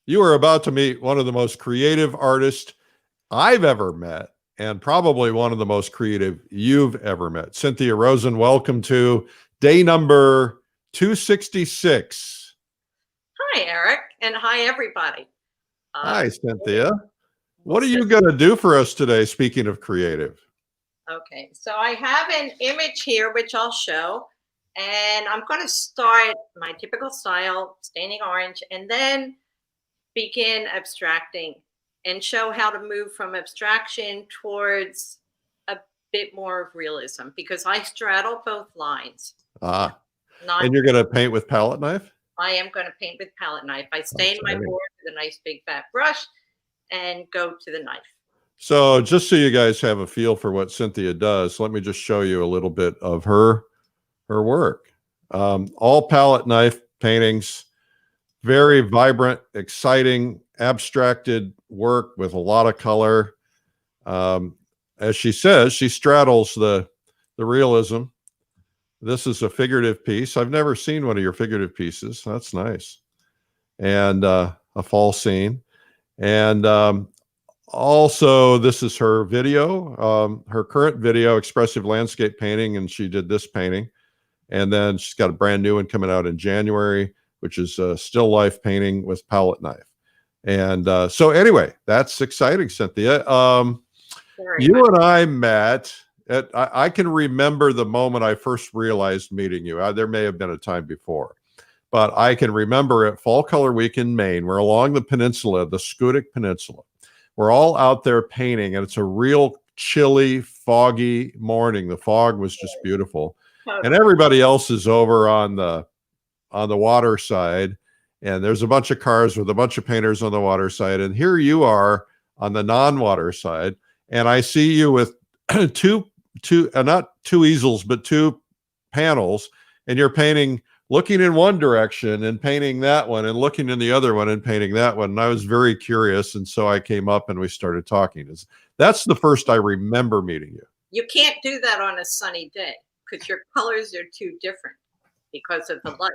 You are about to meet one of the most creative artists I've ever met, and probably one of the most creative you've ever met. Cynthia Rosen, welcome to day number 266. Hi, Eric, and hi, everybody. Hi, Cynthia. What We'll are you going to do for us today, speaking of creative? Okay, so I have an image here, which I'll show, and I'm going to start my typical style, staining orange, and then begin abstracting and show how to move from abstraction towards a bit more of realism, because I straddle both lines. And you're going to paint with palette knife? I am going to paint with palette knife. I stain my board with a nice big fat brush and go to the knife. So just so you guys have a feel for what Cynthia does, let me just show you a little bit of her work. All palette knife paintings, very vibrant, exciting, abstracted work with a lot of color. As she says, she straddles the realism. This is a figurative piece. I've never seen one of your figurative pieces. That's nice. And a fall scene. And also, this is her video, her current video, Expressive Landscape Painting, and she did this painting. And then she's got a brand new one coming out in January, which is a still life painting with palette knife. And so anyway, that's exciting, Cynthia. You and I met I can remember the moment I first realized meeting you. There may have been a time before, but I can remember at Fall Color Week in Maine. We're along the peninsula, the Scudic Peninsula. We're all out there painting, and it's a real chilly, foggy morning. The fog was just beautiful. And everybody else is over on the water side, and there's a bunch of cars with a bunch of painters on the water side. And here you are on the non-water side, and I see you with not two easels, but two panels, and you're painting, looking in one direction and painting that one, and looking in the other one and painting that one. And I was very curious, and so I came up and we started talking. That's the first I remember meeting you. You can't do that on a sunny day because your colors are too different because of the light.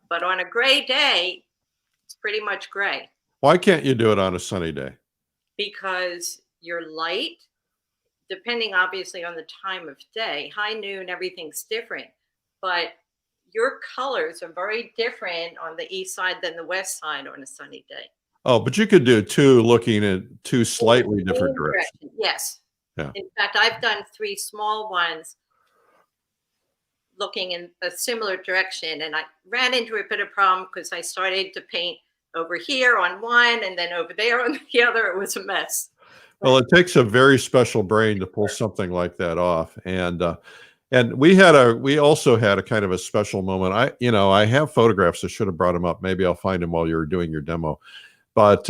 But on a gray day, it's pretty much gray. Why can't you do it on a sunny day? Because your light, depending obviously on the time of day, high noon, everything's different. But your colors are very different on the east side than the west side on a sunny day. Oh, but you could do two looking at two slightly different directions. Yes. Yeah. In fact, I've done 3 small ones looking in a similar direction. And I ran into a bit of problem because I started to paint over here on one and then over there on the other. It was a mess. Well, it takes a very special brain to pull something like that off. And we also had a kind of a special moment. I have photographs. I should have brought them up. Maybe I'll find them while you're doing your demo. But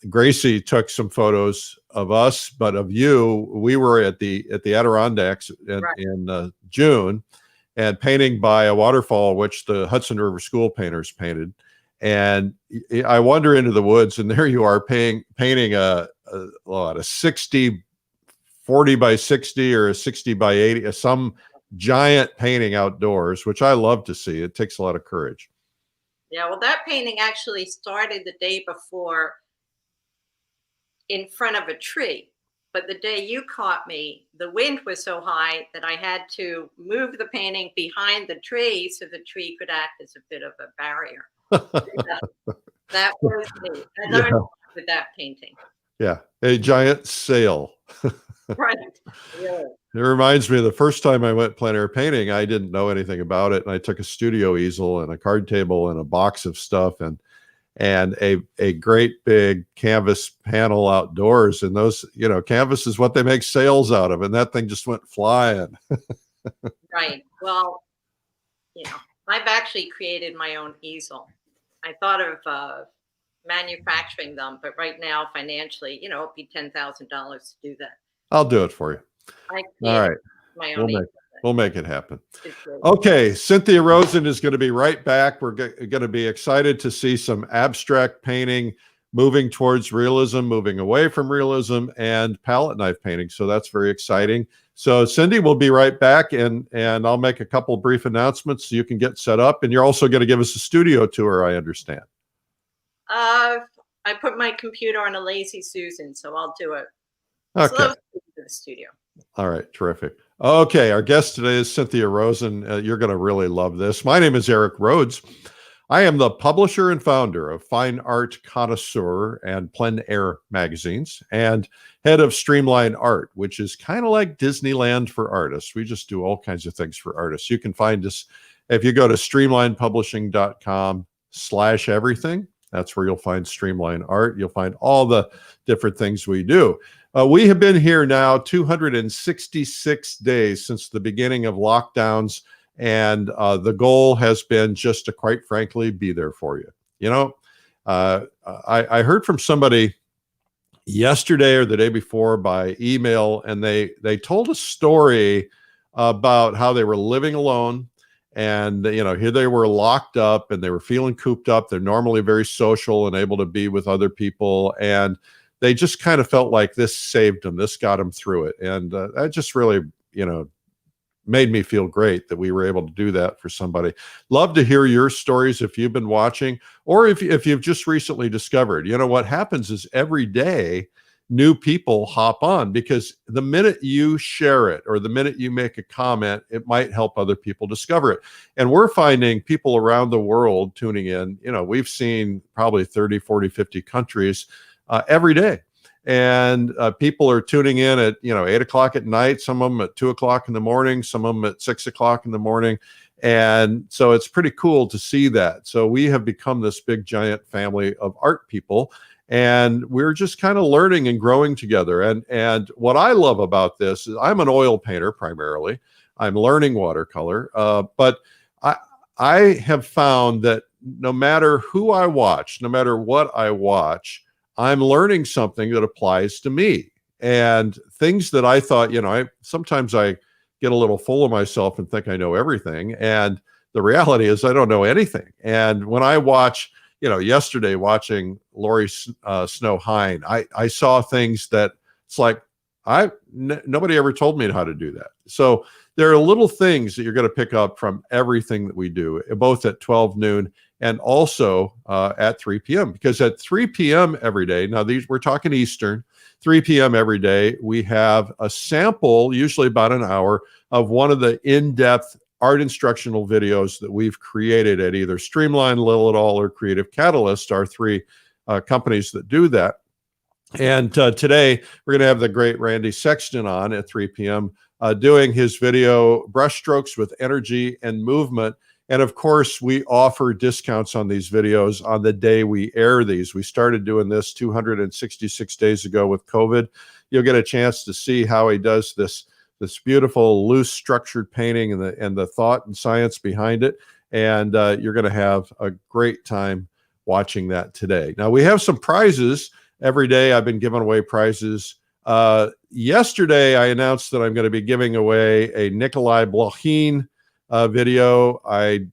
Gracie took some photos of us, but of you. We were at the Adirondacks in June, and painting by a waterfall, which the Hudson River School painters painted. And I wander into the woods, and there you are painting a 40 by 60 or a 60 by 80, some giant painting outdoors, which I love to see. It takes a lot of courage. Yeah, well, that painting actually started the day before in front of a tree. But the day you caught me, the wind was so high that I had to move the painting behind the tree so the tree could act as a bit of a barrier. That was me. I learned with that painting. Yeah, a giant sail. Right. Yeah. It reminds me of the first time I went plein air painting. I didn't know anything about it, and I took a studio easel and a card table and a box of stuff and a great big canvas panel outdoors. And those, canvas is what they make sails out of, and that thing just went flying. Right. Well, I've actually created my own easel. I thought of manufacturing them, but right now financially, it'd be $10,000 to do that. I'll do it for you. All right. My own we'll make it happen. Okay. Cynthia Rosen is going to be right back. We're going to be excited to see some abstract painting moving towards realism, moving away from realism, and palette knife painting. So that's very exciting. So Cindy will be right back, and I'll make a couple of brief announcements so you can get set up. And you're also going to give us a studio tour, I understand. I put my computer on a lazy Susan, so I'll do a Okay. slow to the studio. All right. Terrific. Okay. Our guest today is Cynthia Rosen. You're going to really love this. My name is Eric Rhoads. I am the publisher and founder of Fine Art Connoisseur and Plein Air magazines, and head of Streamline Art, which is kind of like Disneyland for artists. We just do all kinds of things for artists. You can find us if you go to streamlinepublishing.com/everything. That's where you'll find Streamline Art. You'll find all the different things we do. We have been here now 266 days since the beginning of lockdowns. And the goal has been just to, quite frankly, be there for you. You know, I heard from somebody yesterday or the day before by email, and they told a story about how they were living alone. And, you know, here they were locked up and they were feeling cooped up. They're normally very social and able to be with other people. And they just kind of felt like this saved them. This got them through it. And that just really, you know, made me feel great that we were able to do that for somebody. Love to hear your stories if you've been watching, or if you've just recently discovered. You know, what happens is every day new people hop on, because the minute you share it or the minute you make a comment, it might help other people discover it. And we're finding people around the world tuning in. You know, we've seen probably 30, 40, 50 countries every day. And people are tuning in at, you know, 8 o'clock at night, some of them at 2 o'clock in the morning, some of them at 6 o'clock in the morning. And so it's pretty cool to see that. So we have become this big, giant family of art people, and we're just kind of learning and growing together. And what I love about this is I'm an oil painter primarily. I'm learning watercolor, but I have found that no matter who I watch, no matter what I watch, I'm learning something that applies to me, and things that I thought, you know, sometimes I get a little full of myself and think I know everything. And the reality is I don't know anything. And when I watch, you know, yesterday watching Laurie Snow Hine, I saw things that it's like, nobody ever told me how to do that. So there are little things that you're going to pick up from everything that we do, both at 12 noon and also at 3 p.m. Because at 3 p.m. every day, now we're talking Eastern, 3 p.m. every day, we have a sample, usually about an hour, of one of the in-depth art instructional videos that we've created at either Streamline, Lilidol, or Creative Catalyst, our three companies that do that. And today, we're going to have the great Randy Sexton on at 3 p.m. Doing his video, Brushstrokes with Energy and Movement. And of course, we offer discounts on these videos on the day we air these. We started doing this 266 days ago with COVID. You'll get a chance to see how he does this beautiful, loose, structured painting and the thought and science behind it. And you're going to have a great time watching that today. Now, we have some prizes every day. I've been giving away prizes. Yesterday, I announced that I'm going to be giving away a Nikolai Blokhin video. I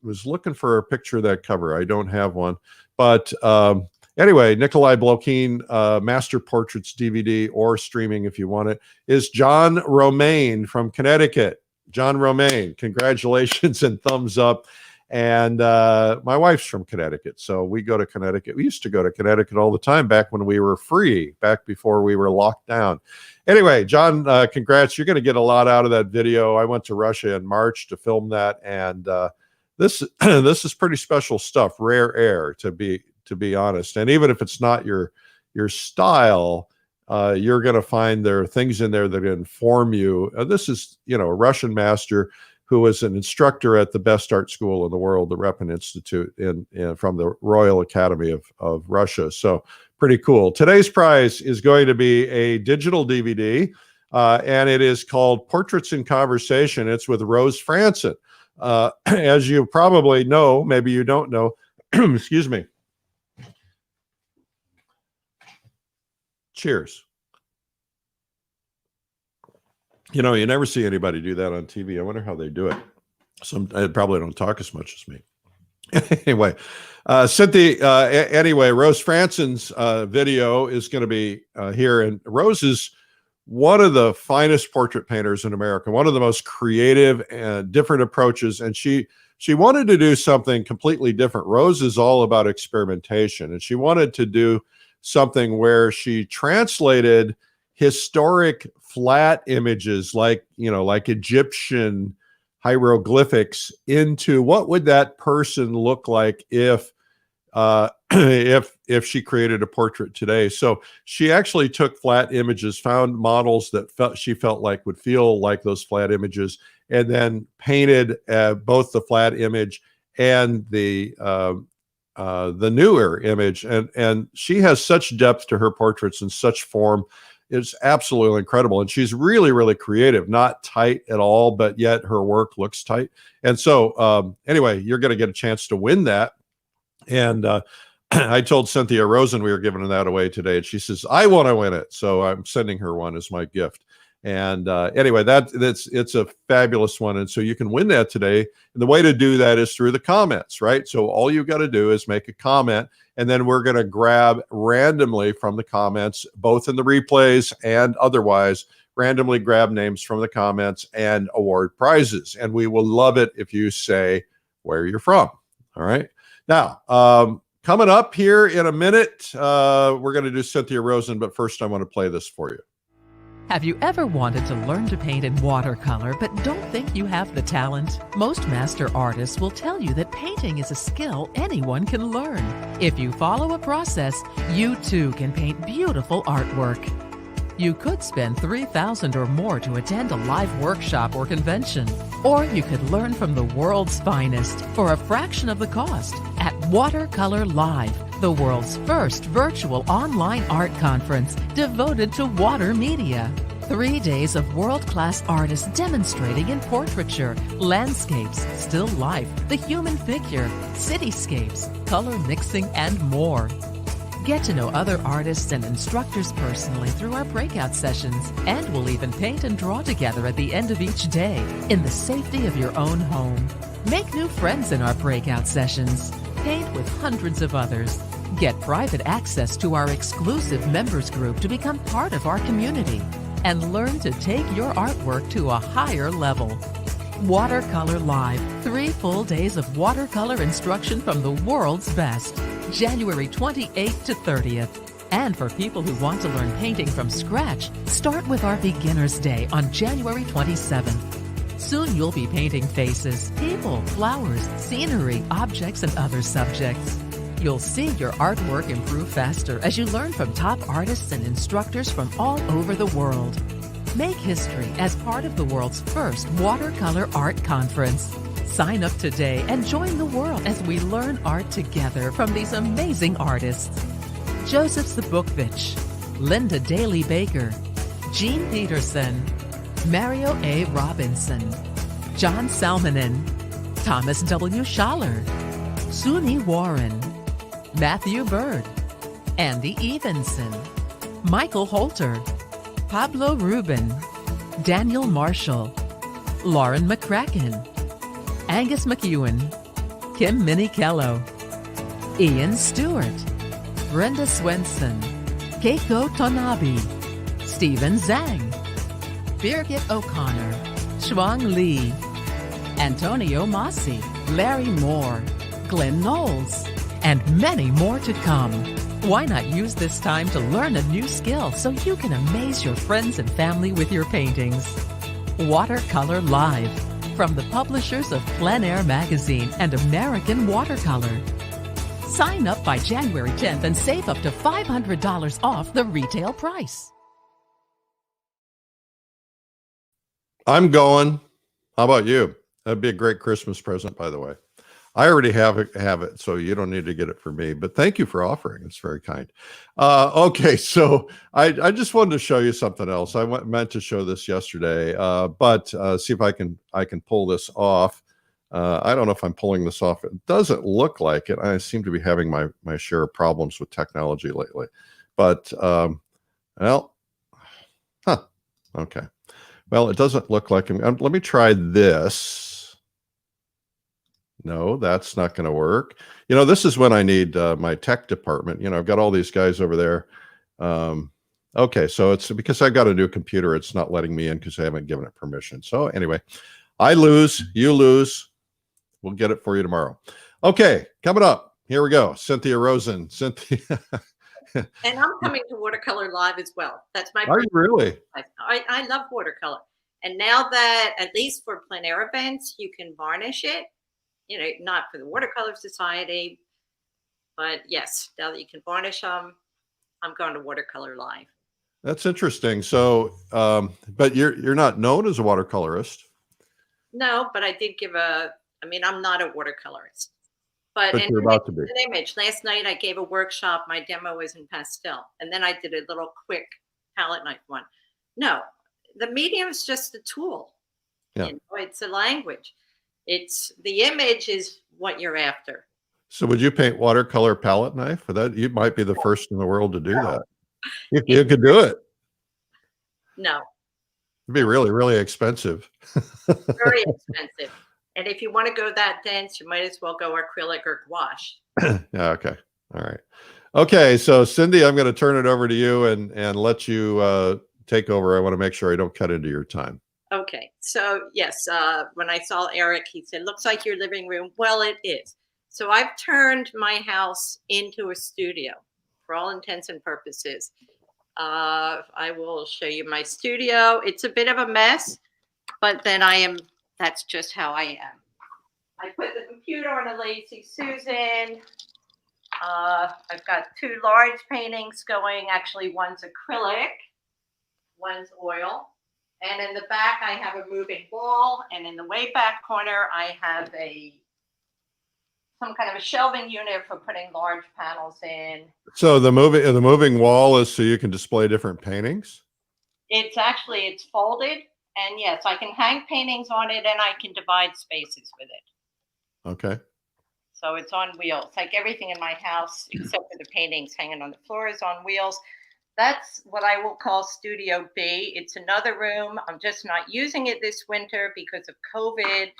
was looking for a picture of that cover. I don't have one. But anyway, Nikolai Blokhin Master Portraits DVD, or streaming if you want it, is John Romaine from Connecticut. John Romaine, congratulations and thumbs up. And my wife's from Connecticut, so we go to Connecticut. We used to go to Connecticut all the time back when we were free, back before we were locked down. Anyway, John, congrats. You're going to get a lot out of that video. I went to Russia in March to film that, and this is pretty special stuff, rare air, to be honest. And even if it's not your style, you're going to find there are things in there that inform you. This is, you know, a Russian master who is an instructor at the best art school in the world, the Repin Institute, from the Royal Academy of Russia. So pretty cool. Today's prize is going to be a digital DVD, and it is called Portraits in Conversation. It's with Rose Franson. As you probably know, maybe you don't know, excuse me. Cheers. You know, you never see anybody do that on TV. I wonder how they do it. I probably don't talk as much as me. Anyway, Cynthia, anyway, Rose Franson's video is going to be here. And Rose is one of the finest portrait painters in America, one of the most creative and different approaches. And she she wanted to do something completely different. Rose is all about experimentation, and she wanted to do something where she translated historic flat images like Egyptian hieroglyphics into what would that person look like if if she created a portrait today. So she actually took flat images, found models that she felt like would feel like those flat images, and then painted both the flat image and the newer image. And she has such depth to her portraits and such form. It's absolutely incredible. And she's really, really creative, not tight at all, but yet her work looks tight. And so anyway, you're going to get a chance to win that. And I told Cynthia Rosen we were giving that away today, and she says, I want to win it. So I'm sending her one as my gift. And anyway, it's a fabulous one. And so you can win that today. And the way to do that is through the comments, right? So all you got to do is make a comment, and then we're going to grab randomly from the comments, both in the replays and otherwise, randomly grab names from the comments and award prizes. And we will love it if you say where you're from. All right. Now, coming up here in a minute, we're going to do Cynthia Rosen, but first I want to play this for you. Have you ever wanted to learn to paint in watercolor but don't think you have the talent? Most master artists will tell you that painting is a skill anyone can learn. If you follow a process, you too can paint beautiful artwork. You could spend $3,000 or more to attend a live workshop or convention. Or you could learn from the world's finest for a fraction of the cost at Watercolor Live, the world's first virtual online art conference devoted to water media. 3 days of world-class artists demonstrating in portraiture, landscapes, still life, the human figure, cityscapes, color mixing, and more. Get to know other artists and instructors personally through our breakout sessions, and we'll even paint and draw together at the end of each day in the safety of your own home. Make new friends in our breakout sessions. Paint with hundreds of others. Get private access to our exclusive members group to become part of our community, and learn to take your artwork to a higher level. Watercolor Live, 3 full days of watercolor instruction from the world's best. January 28th to 30th. And for people who want to learn painting from scratch, start with our Beginner's Day on January 27th. Soon you'll be painting faces, people, flowers, scenery, objects, and other subjects. You'll see your artwork improve faster as you learn from top artists and instructors from all over the world. Make history as part of the world's first watercolor art conference. Sign up today and join the world as we learn art together from these amazing artists. Joseph Zbukvich, Linda Daly Baker, Jean Peterson, Mario A. Robinson, John Salmonen, Thomas W. Schaller, Suni Warren, Matthew Bird, Andy Evenson, Michael Holter, Pablo Rubin, Daniel Marshall, Lauren McCracken, Angus McEwen, Kim Minikello, Ian Stewart, Brenda Swenson, Keiko Tonabe, Stephen Zhang, Birgit O'Connor, Shuang Li, Antonio Masi, Larry Moore, Glenn Knowles, and many more to come. Why not use this time to learn a new skill so you can amaze your friends and family with your paintings? Watercolor Live, from the publishers of Plein Air Magazine and American Watercolor. Sign up by January 10th and save up to $500 off the retail price. I'm going. How about you? That'd be a great Christmas present, by the way. I already have it, so you don't need to get it for me. But thank you for offering. It's very kind. Okay, so I just wanted to show you something else. I meant to show this yesterday, but see if I can pull this off. I don't know if I'm pulling this off. It doesn't look like it. I seem to be having my share of problems with technology lately. But well, okay. Well, it doesn't look like let me try this. No, that's not going to work. You know, this is when I need my tech department. You know, I've got all these guys over there. Okay, so it's because I got a new computer. It's not letting me in because I haven't given it permission. So anyway, I lose, you lose. we'll get it for you tomorrow. Okay, coming up. Here we go. Cynthia Rosen. Cynthia. And I'm coming to Watercolor Live as well. That's my Are you really? I love watercolor. And now that, at least for plein air events, you can varnish it, you know, not for the Watercolor Society, but yes, now that you can varnish them, I'm going to Watercolor Live. That's interesting. So, but you're not known as a watercolorist. No, but I did give I mean, I'm not a watercolorist. But you're about to be. An image. Last night I gave a workshop. My demo was in pastel. And then I did a little quick palette knife one. No, the medium is just a tool. Yeah. You know, it's a language. It's the image is what you're after. So would you paint watercolor palette knife? For that, you might be the first in the world to do that. You could do it. No. It'd be really, really expensive. Very expensive. And if you want to go that dense, you might as well go acrylic or gouache. Yeah, okay. All right. Okay, so Cindy, I'm going to turn it over to you and let you take over. I want to make sure I don't cut into your time. Okay. So yes, when I saw Eric, he said, looks like your living room. Well, it is. So I've turned my house into a studio for all intents and purposes. I will show you my studio. It's a bit of a mess, but then that's just how I am. I put the computer on a Lazy Susan. I've got 2 large paintings going. Actually, one's acrylic, one's oil. And in the back, I have a moving wall. And in the way back corner, I have some kind of a shelving unit for putting large panels in. So the moving wall is so you can display different paintings? It's folded. And yes, I can hang paintings on it and I can divide spaces with it. Okay. So it's on wheels. Like everything in my house, except for the paintings hanging on the floor, is on wheels. That's what I will call Studio B. It's another room. I'm just not using it this winter because of COVID.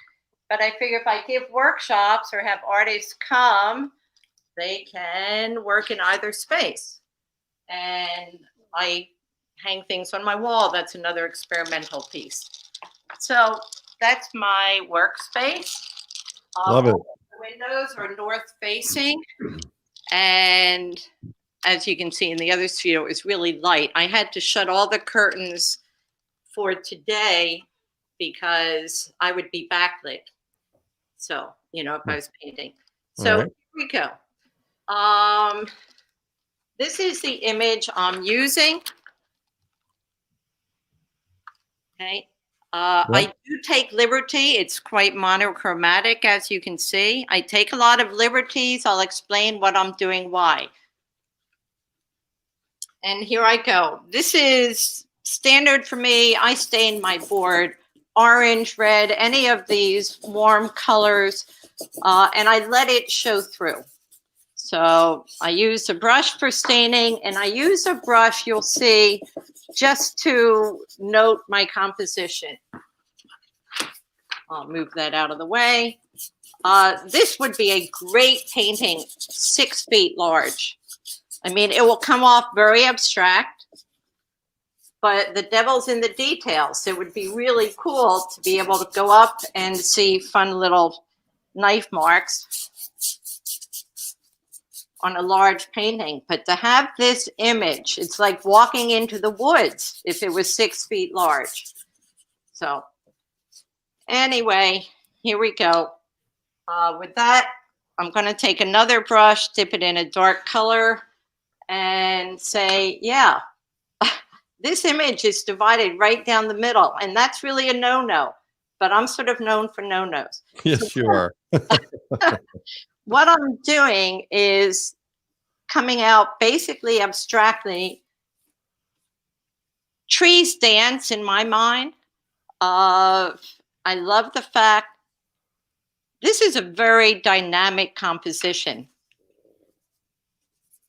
But I figure if I give workshops or have artists come, they can work in either space. And I hang things on my wall. That's another experimental piece. So that's my workspace. Love it. The windows are north facing. And as you can see in the other studio, it's really light. I had to shut all the curtains for today because I would be backlit. So, you know, if I was painting. So Here we go. This is the image I'm using. Okay. I do take liberty. It's quite monochromatic, as you can see. I take a lot of liberties. I'll explain what I'm doing, why. And here I go. This is standard for me. I stain my board orange, red, any of these warm colors, and I let it show through. So I use a brush for staining, and I use a brush, you'll see, just to note my composition. I'll move that out of the way. This would be a great painting, 6 feet large. I mean, it will come off very abstract, but the devil's in the details. It would be really cool to be able to go up and see fun little knife marks on a large painting. But to have this image, it's like walking into the woods if it was 6 feet large. So anyway, here we go. With that, I'm going to take another brush, dip it in a dark color, and say, yeah, this image is divided right down the middle. And that's really a no-no. But I'm sort of known for no-nos. Yes, you are. What I'm doing is coming out basically abstractly. Trees dance in my mind. I love the fact this is a very dynamic composition.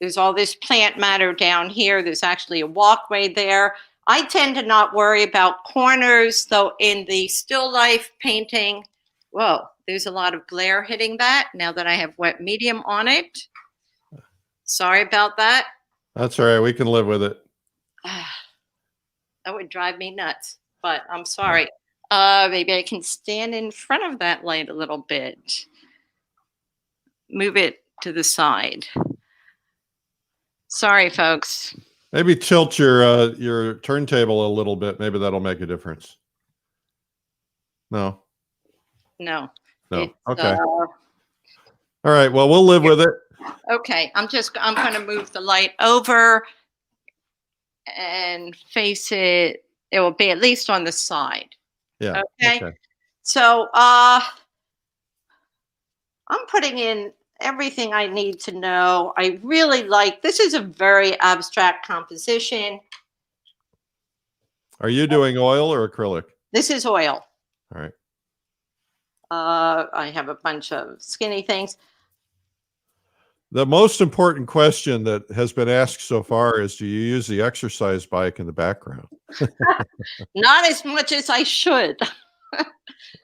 There's all this plant matter down here. There's actually a walkway there. I tend to not worry about corners, though in the still life painting, whoa, there's a lot of glare hitting that now that I have wet medium on it. Sorry about that. That's all right. We can live with it. That would drive me nuts, but I'm sorry. Maybe I can stand in front of that light a little bit. Move it to the side. Sorry, folks. Maybe tilt your turntable a little bit. Maybe that'll make a difference. No. No. No. Okay. All right. Well, we'll live with it. Okay. I'm going to move the light over and face it. It will be at least on the side. Yeah. Okay. So I'm putting in everything I need to know. I really like, this is a very abstract composition. Are you doing oil or acrylic? This is oil. All right. I have a bunch of skinny things. The most important question that has been asked so far is, do you use the exercise bike in the background? Not as much as I should.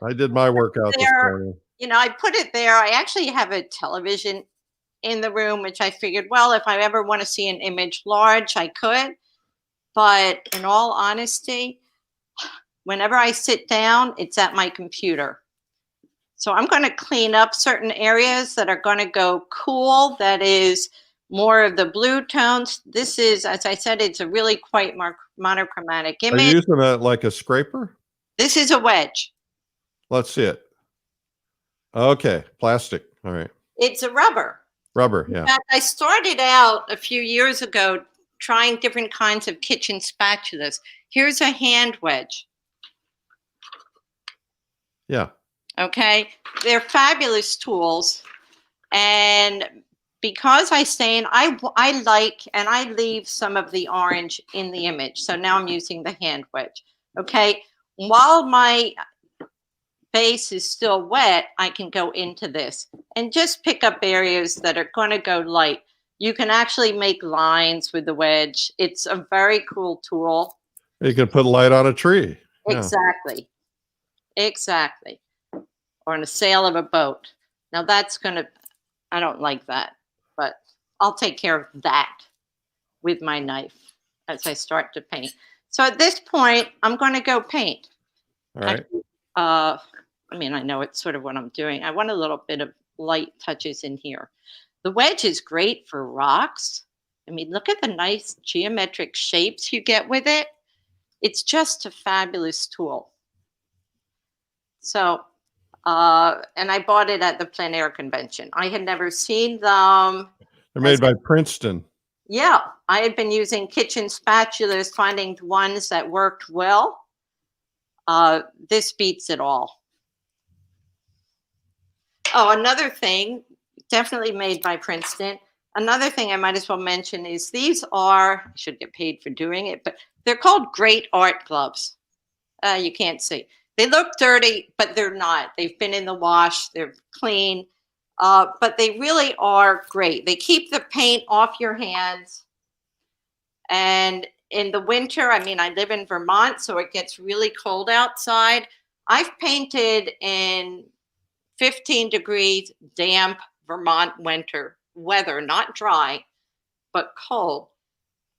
I did my workout this morning. You know, I put it there. I actually have a television in the room, which I figured, well, if I ever want to see an image large, I could. But in all honesty, whenever I sit down, it's at my computer. So I'm going to clean up certain areas that are going to go cool. That is more of the blue tones. This is, as I said, it's a really quite monochromatic image. Are you using it like a scraper? This is a wedge. Let's see it. Okay, plastic. All right. It's a rubber. Rubber, yeah. In fact, I started out a few years ago trying different kinds of kitchen spatulas. Here's a hand wedge. Yeah. Okay. They're fabulous tools. And because I stain, I like, and I leave some of the orange in the image. So now I'm using the hand wedge. Okay. While my base is still wet, I can go into this and just pick up areas that are going to go light. You can actually make lines with the wedge. It's a very cool tool. You can put light on a tree. Yeah. Exactly. Exactly. Or on a sail of a boat. Now that's going to, I don't like that, but I'll take care of that with my knife as I start to paint. So at this point, I'm going to go paint. All right. I mean, I know it's sort of what I'm doing. I want a little bit of light touches in here. The wedge is great for rocks. I mean, look at the nice geometric shapes you get with it. It's just a fabulous tool. So, and I bought it at the plein air convention. I had never seen them. They're made by Princeton. Yeah, I had been using kitchen spatulas, finding ones that worked well. This beats it all. Oh, another thing, definitely made by Princeton. Another thing I might as well mention is these are, I should get paid for doing it, but they're called Great Art gloves. You can't see. They look dirty, but they're not. They've been in the wash. They're clean, but they really are great. They keep the paint off your hands. And in the winter, I mean, I live in Vermont, so it gets really cold outside. I've painted in 15 degrees damp Vermont winter weather, not dry, but cold.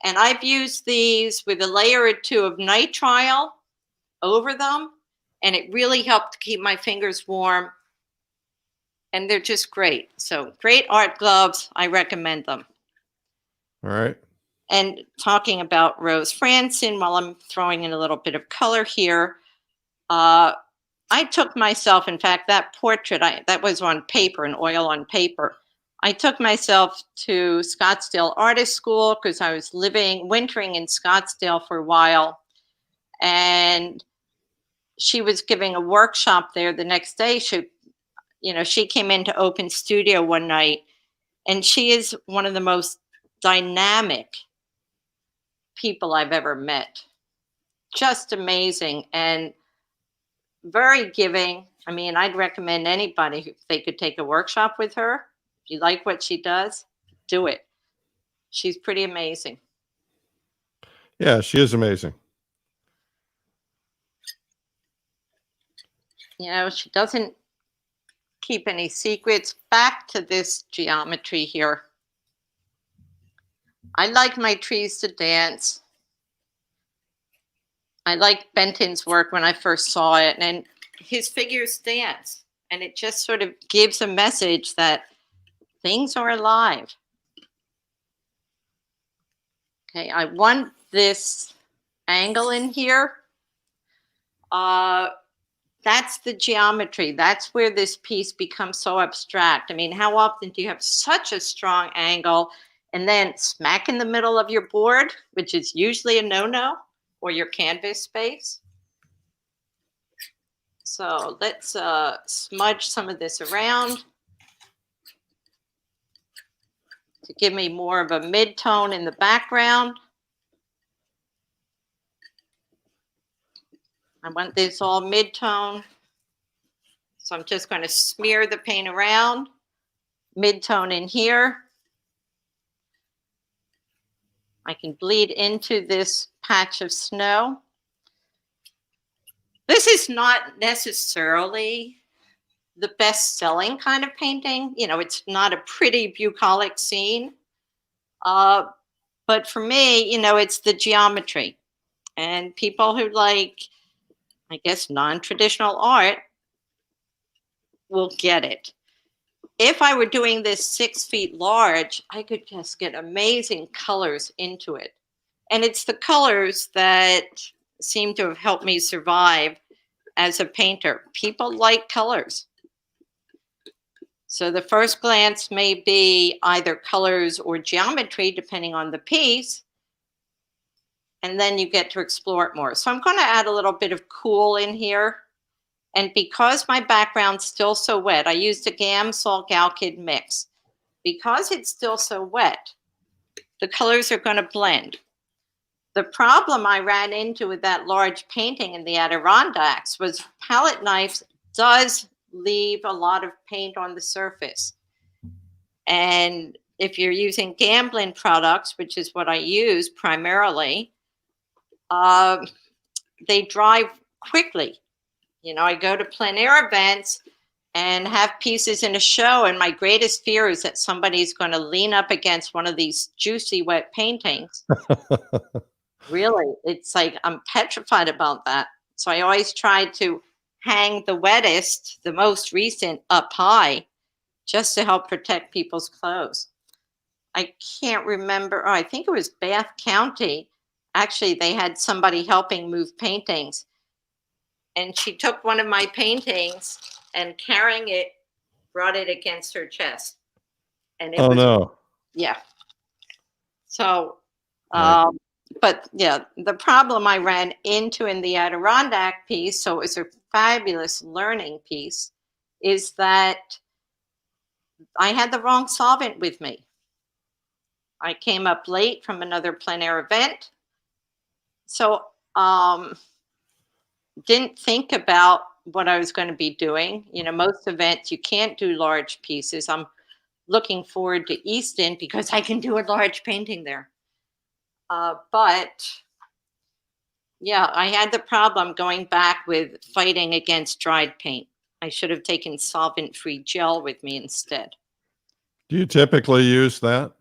And I've used these with a layer or two of nitrile over them, and it really helped to keep my fingers warm. And they're just great. So Great Art gloves, I recommend them. All right. And talking about Rose Franson, while I'm throwing in a little bit of color here, I took myself, in fact, that portrait, that was on paper, an oil on paper. I took myself to Scottsdale Artist School because I was wintering in Scottsdale for a while. And she was giving a workshop there the next day. She came into Open Studio one night, and she is one of the most dynamic people I've ever met. Just amazing and very giving. I mean, I'd recommend anybody if they could take a workshop with her. If you like what she does, do it. She's pretty amazing. Yeah, she is amazing. You know, she doesn't keep any secrets. Back to this geometry here. I like my trees to dance. I liked Benton's work when I first saw it, and his figures dance, and it just sort of gives a message that things are alive. Okay, I want this angle in here. That's the geometry. That's where this piece becomes so abstract. I mean, how often do you have such a strong angle and then smack in the middle of your board, which is usually a no-no, or your canvas space? So let's smudge some of this around to give me more of a mid-tone in the background. I want this all mid-tone. So I'm just going to smear the paint around, mid-tone in here. I can bleed into this patch of snow. This is not necessarily the best-selling kind of painting. You know, it's not a pretty bucolic scene. But for me, you know, it's the geometry. And people who like, I guess, non-traditional art will get it. If I were doing this 6 feet large, I could just get amazing colors into it. And it's the colors that seem to have helped me survive as a painter. People like colors. So the first glance may be either colors or geometry, depending on the piece. And then you get to explore it more. So I'm going to add a little bit of cool in here. And because my background's still so wet, I used a Gamsol Galkyd mix. Because it's still so wet, the colors are going to blend. The problem I ran into with that large painting in the Adirondacks was palette knives does leave a lot of paint on the surface. And if you're using Gamblin products, which is what I use primarily, they dry quickly. You know, I go to plein air events and have pieces in a show, and my greatest fear is that somebody's going to lean up against one of these juicy wet paintings. Really, it's like I'm petrified about that. So I always try to hang the wettest, the most recent, up high, just to help protect people's clothes. I can't remember. Oh, I think it was Bath County. Actually, they had somebody helping move paintings. And she took one of my paintings and carrying it, brought it against her chest. And it was, no. Yeah. So, Right. but yeah, the problem I ran into in the Adirondack piece, so it was a fabulous learning piece, is that I had the wrong solvent with me. I came up late from another plein air event. So, didn't think about what I was going to be doing. You know, most events you can't do large pieces. I'm looking forward to Easton because I can do a large painting there. But yeah, I had the problem going back with fighting against dried paint. I should have taken solvent-free gel with me instead. Do you typically use that?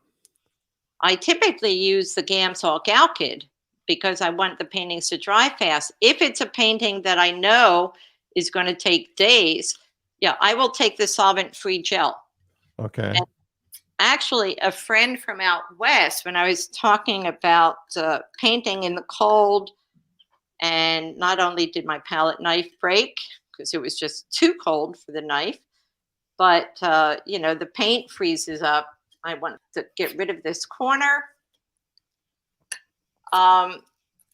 I typically use the Gamsol Galkyd because I want the paintings to dry fast. If it's a painting that I know is going to take days, yeah, I will take the solvent-free gel. Okay. And actually, a friend from out west, when I was talking about painting in the cold, and not only did my palette knife break because it was just too cold for the knife, but you know, the paint freezes up. I want to get rid of this corner.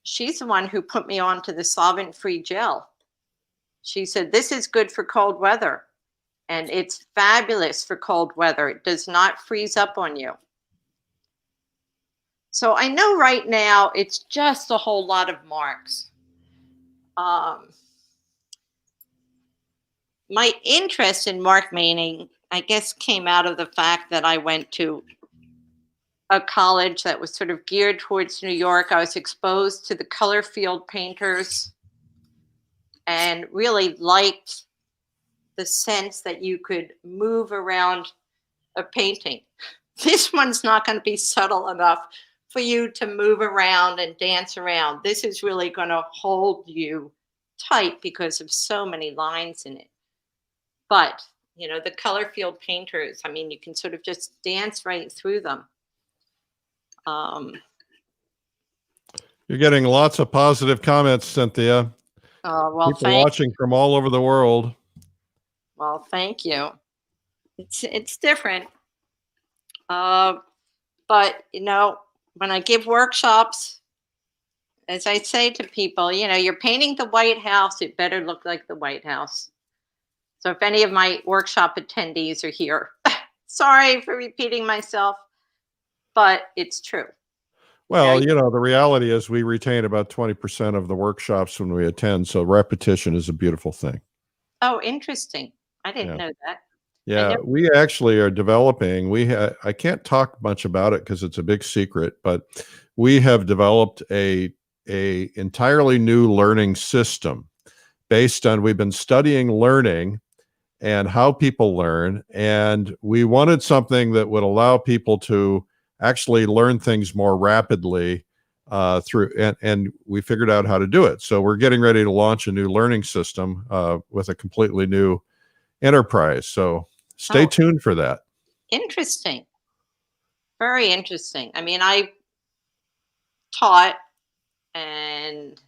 She's the one who put me on to the solvent-free gel. She said, this is good for cold weather. And it's fabulous for cold weather. It does not freeze up on you. So I know right now it's just a whole lot of marks. My interest in mark painting, I guess, came out of the fact that I went to a college that was sort of geared towards New York. I was exposed to the color field painters and really liked the sense that you could move around a painting. This one's not going to be subtle enough for you to move around and dance around. This is really going to hold you tight because of so many lines in it. But, you know, the color field painters, I mean, you can sort of just dance right through them. You're getting lots of positive comments, Cynthia. Well, People watching from all over the world. Well, thank you. It's different. But, you know, when I give workshops, as I say to people, you know, you're painting the White House, it better look like the White House. So if any of my workshop attendees are here, sorry for repeating myself, but it's true. Well, you know, the reality is we retain about 20% of the workshops when we attend. So repetition is a beautiful thing. Oh, interesting. I didn't know that. Yeah, we actually are developing. I can't talk much about it because it's a big secret, but we have developed a entirely new learning system based on, we've been studying learning and how people learn, and we wanted something that would allow people to actually learn things more rapidly and we figured out how to do it. So we're getting ready to launch a new learning system with a completely new enterprise. So stay tuned for that. Interesting. Very interesting. I mean, I taught and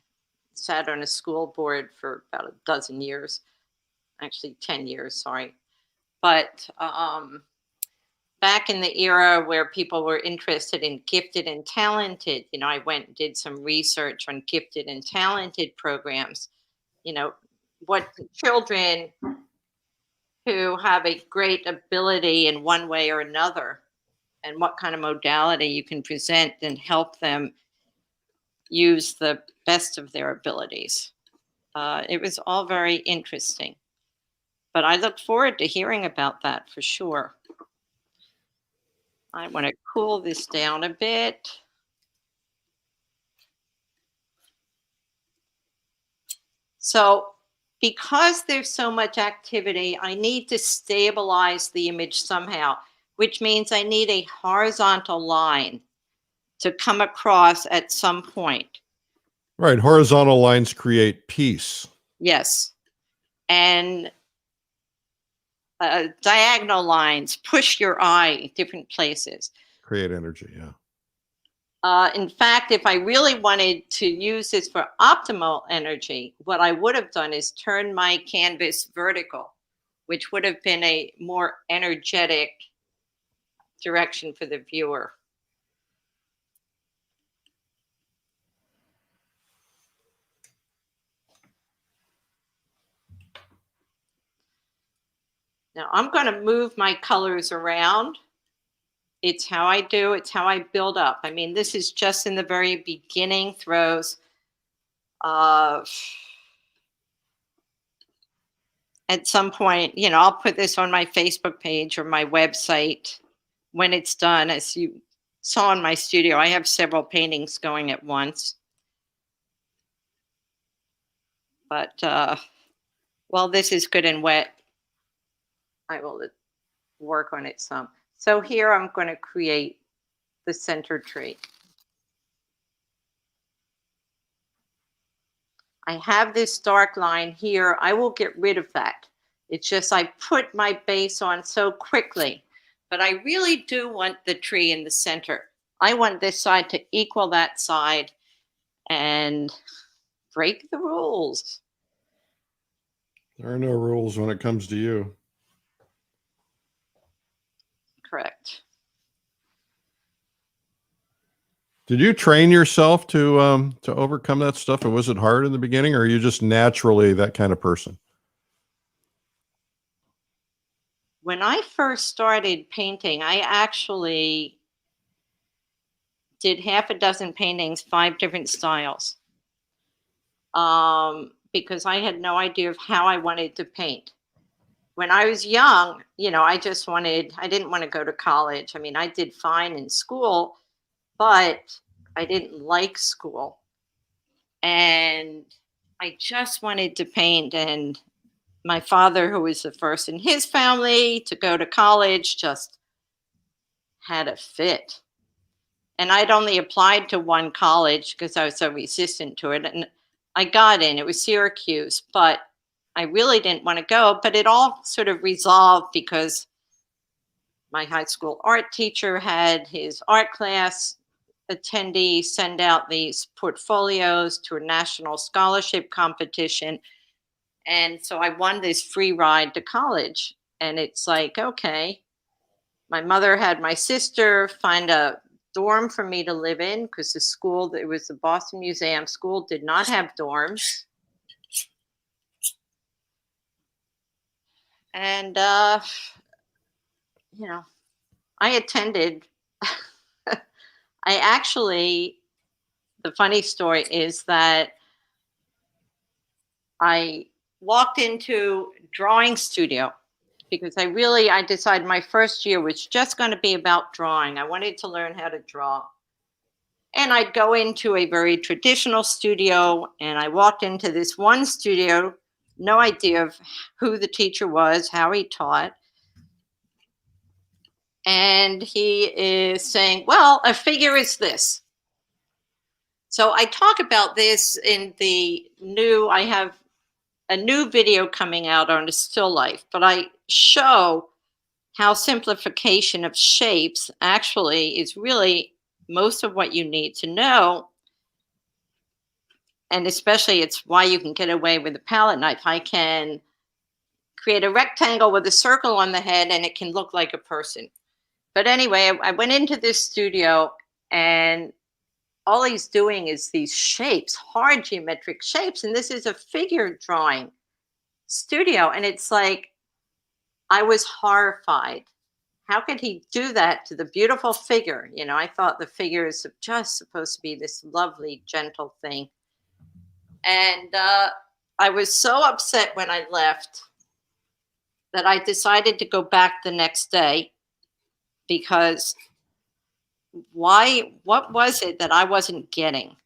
sat on a school board for about a dozen years, actually 10 years, sorry. But back in the era where people were interested in gifted and talented, you know, I went and did some research on gifted and talented programs, you know, what children who have a great ability in one way or another, and what kind of modality you can present and help them use the best of their abilities. It was all very interesting, but I look forward to hearing about that for sure. I want to cool this down a bit. So because there's so much activity, I need to stabilize the image somehow, which means I need a horizontal line to come across at some point. Right. Horizontal lines create peace. Yes. And diagonal lines push your eye different places. Create energy, yeah. In fact, if I really wanted to use this for optimal energy, what I would have done is turn my canvas vertical, which would have been a more energetic direction for the viewer. Now I'm going to move my colors around. It's how I do, it's how I build up. I mean, this is just in the very beginning throws. At some point, you know, I'll put this on my Facebook page or my website when it's done. As you saw in my studio, I have several paintings going at once. But while this is good and wet, I will work on it some. So here I'm going to create the center tree. I have this dark line here. I will get rid of that. It's just I put my base on so quickly, but I really do want the tree in the center. I want this side to equal that side and break the rules. There are no rules when it comes to you. Correct. Did you train yourself to overcome that stuff? And was it hard in the beginning, or are you just naturally that kind of person? When I first started painting, I actually did half a dozen paintings, 5 different styles, because I had no idea of how I wanted to paint. When I was young, you know, I didn't want to go to college. I mean, I did fine in school, but I didn't like school. And I just wanted to paint. And my father, who was the first in his family to go to college, just had a fit. And I'd only applied to one college because I was so resistant to it. And I got in, it was Syracuse, but I really didn't want to go. But it all sort of resolved because my high school art teacher had his art class attendee send out these portfolios to a national scholarship competition. And so I won this free ride to college. And it's like, okay, my mother had my sister find a dorm for me to live in because the school, it was the Boston Museum School, did not have dorms. And, you know, I attended. I actually, the funny story is that I walked into drawing studio because I decided my first year was just going to be about drawing. I wanted to learn how to draw. And I'd go into a very traditional studio, and I walked into this one studio, no idea of who the teacher was, how he taught. And he is saying, well, a figure is this. So I talk about this in I have a new video coming out on a still life, but I show how simplification of shapes actually is really most of what you need to know. And especially it's why you can get away with a palette knife. I can create a rectangle with a circle on the head and it can look like a person. But anyway, I went into this studio and all he's doing is these shapes, hard geometric shapes. And this is a figure drawing studio. And it's like, I was horrified. How could he do that to the beautiful figure? You know, I thought the figure is just supposed to be this lovely, gentle thing. And I was so upset when I left that I decided to go back the next day because what was it that I wasn't getting?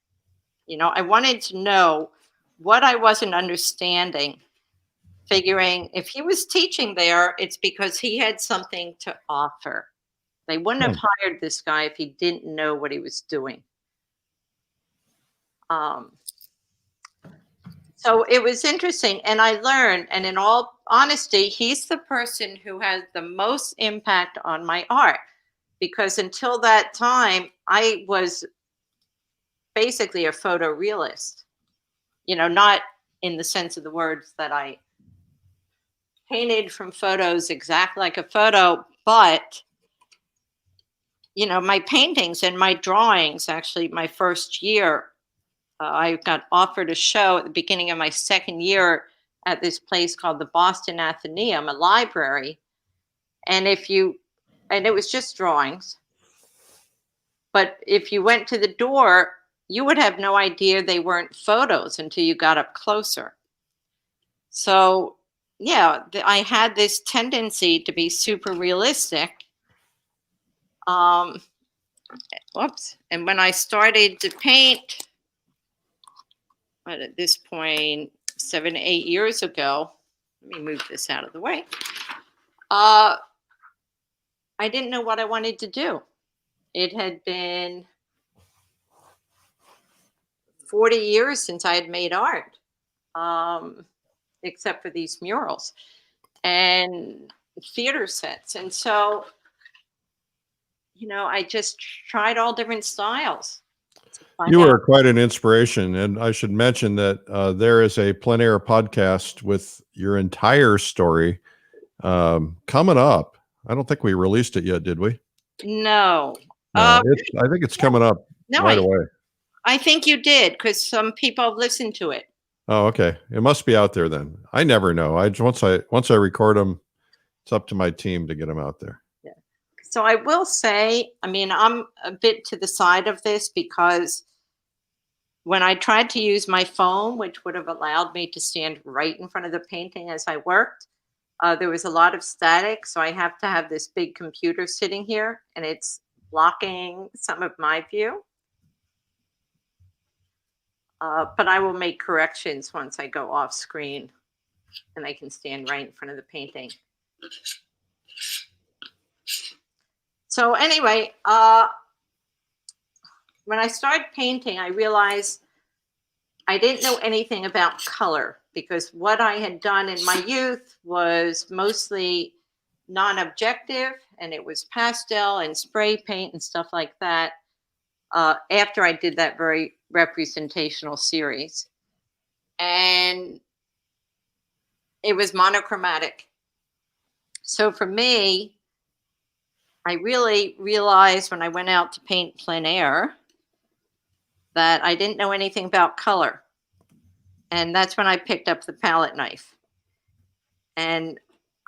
You know, I wanted to know what I wasn't understanding, figuring if he was teaching there, it's because he had something to offer. They wouldn't have hired this guy if he didn't know what he was doing. So it was interesting, and I learned, and in all honesty, he's the person who has the most impact on my art, because until that time, I was basically a photorealist, you know, not in the sense of the words that I painted from photos exactly like a photo, but, you know, my paintings and my drawings, actually my first year, I got offered a show at the beginning of my second year at this place called the Boston Athenaeum, a library. And it was just drawings. But if you went to the door, you would have no idea they weren't photos until you got up closer. So, yeah, I had this tendency to be super realistic. Whoops. And when I started to paint, but at this point, 7 to 8 years ago, let me move this out of the way. I didn't know what I wanted to do. It had been 40 years since I had made art, except for these murals and theater sets. And so, you know, I just tried all different styles. You were quite an inspiration. And I should mention that there is a plein air podcast with your entire story coming up. I don't think we released it yet, did we? No. I think it's coming up right away. I think you did, because some people have listened to it. Oh, okay. It must be out there then. I never know. Once I record them, it's up to my team to get them out there. Yeah. So I will say, I mean, I'm a bit to the side of this because when I tried to use my phone, which would have allowed me to stand right in front of the painting as I worked, there was a lot of static. So I have to have this big computer sitting here, and it's blocking some of my view. But I will make corrections once I go off screen and I can stand right in front of the painting. So anyway, when I started painting, I realized I didn't know anything about color, because what I had done in my youth was mostly non-objective, and it was pastel and spray paint and stuff like that. After I did that very representational series, and it was monochromatic. So for me, I really realized when I went out to paint plein air that I didn't know anything about color. And that's when I picked up the palette knife. And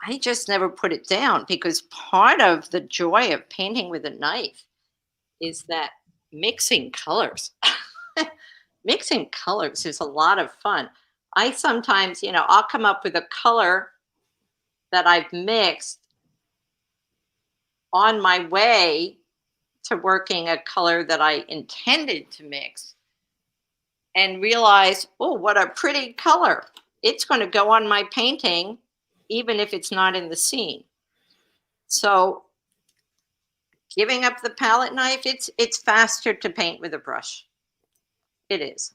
I just never put it down, because part of the joy of painting with a knife is that mixing colors. Mixing colors is a lot of fun. I sometimes, I'll come up with a color that I've mixed on my way to working a color that I intended to mix, and realize, oh, what a pretty color. It's going to go on my painting, even if it's not in the scene. So giving up the palette knife, it's faster to paint with a brush. It is.